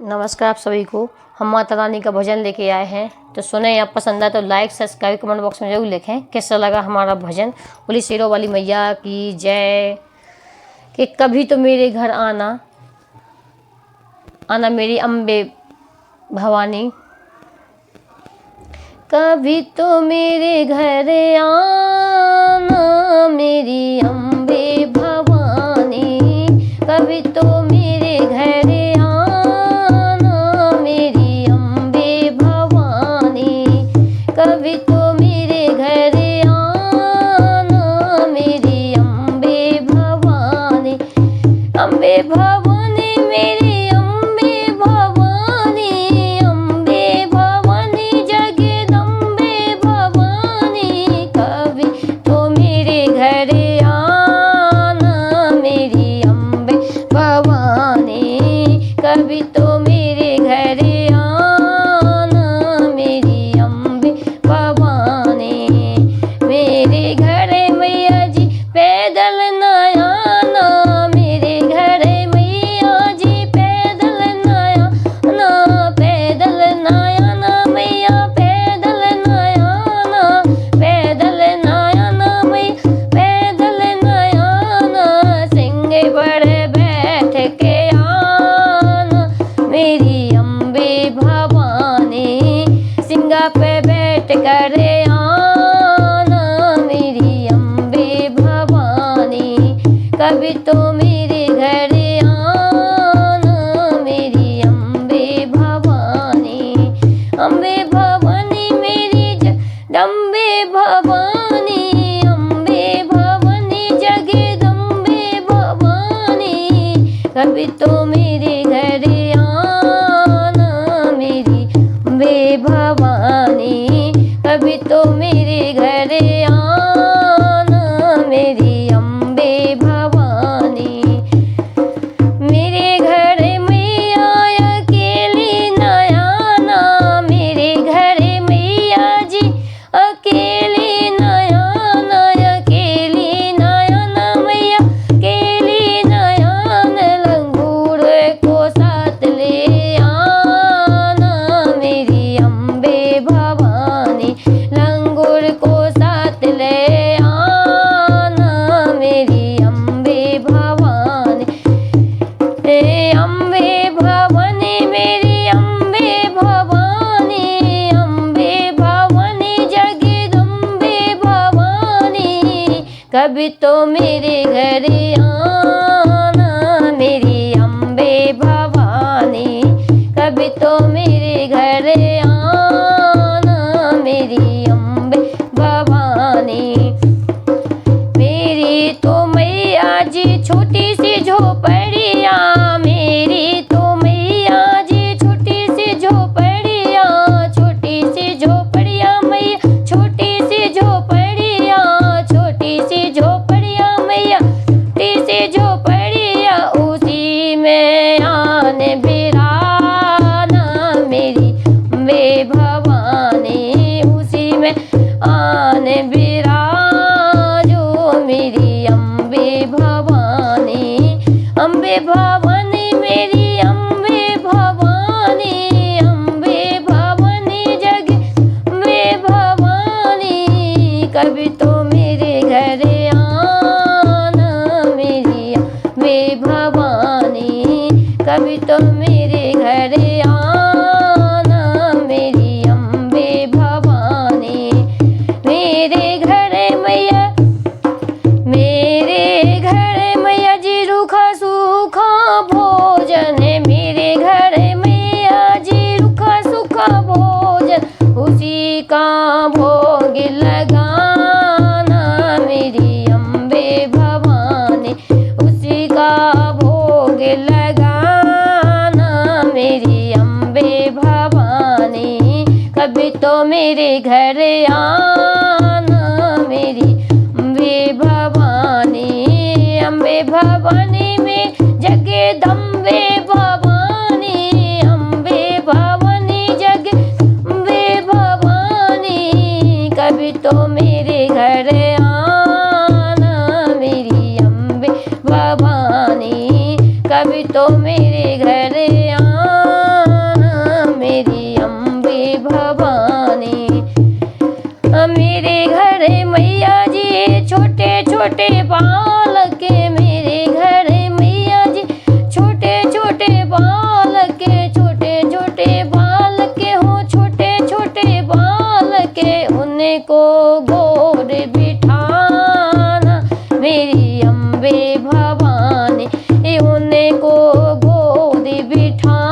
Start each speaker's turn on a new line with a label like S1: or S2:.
S1: नमस्कार आप सभी को। हम माता रानी का भजन लेके आए हैं, तो सुने। आप पसंद आए तो लाइक सब्सक्राइब कमेंट बॉक्स में जरूर लिखें कैसा लगा हमारा भजन। बोली शेरों वाली मैया की जय। कि कभी तो मेरे घर आना, आना मेरी अम्बे भवानी। कभी तो मेरे घर आना मेरी अम्बे भवानी। कभी तो मेरे घर कभी तो मेरे घर आना मेरी अम्बे भवानी। अम्बे भवानी मेरी अम्बे भवानी। अम्बे भवानी जगदम्बे भवानी। कभी तो मेरे घर आना मेरी अम्बे भवानी। कभी तो मेरे घर मेरे घर मैया जी पैदल न आना। मेरे घर मैया जी पैदल न आना। पैदल न आना मैया पैदल न आना। पैदल न आना मैया पैदल न आना। सिंह पर बैठ के आना मेरी अम्बे भवानी। सिंह पे बैठ कर कभी तो मेरे घर आना मेरी अम्बे भवानी। अम्बे भवानी मेरी जगदम्बे भवानी। अम्बे भवानी जगदम्बे भवानी। कभी तो मेरे घर आना मेरी अम्बे भवानी। कभी तो मेरे घर आना मेरी कभी तो मेरे घर आना मेरी अम्बे भवानी। कभी तो मेरे घर आना मेरी अम्बे भवानी। मेरी तो मैया जी छोटी सी झोपड़िया। मेरी तो मैया जी छोटी सी झोपड़िया। छोटी सी झोपड़िया मैया छोटी सी झोपड़िया। छोटी सी झोपड़िया मैया छोटी सी झोपड़िया। उसी में आने बिराना मेरी अम्बे भवानी। उसी में आने बिराजो मेरी अम्बे भवानी। अम्बे भवानी मेरी अम्बे भवानी। अम्बे भवानी जगदम्बे भवानी। कभी तो मेरे घर आना मेरी अम्बे भवानी। कभी तो मेरे घर आना मेरी अम्बे भवानी। मेरे घर मैया जी रूखा सूखा भोजन है। मेरे घर मैया जी रूखा सूखा भोजन उसी का भोग लगाना मेरी अम्बे भवानी। उसी का भोग लगाना मेरी अम्बे भवानी। कभी तो मेरे घर आना मेरी अम्बे भवानी। अम्बे भवानी में जगदम्बे भवानी। अम्बे भवानी जगदम्बे भवानी। कभी तो मेरे घर आना मेरी अम्बे भवानी। कभी तो मेरे घर आ बाल के, छोटे छोटे बाल के हो, छोटे छोटे बाल के, उनको गोद बिठाना मेरी अम्बे भवानी, उनको गोद बिठाना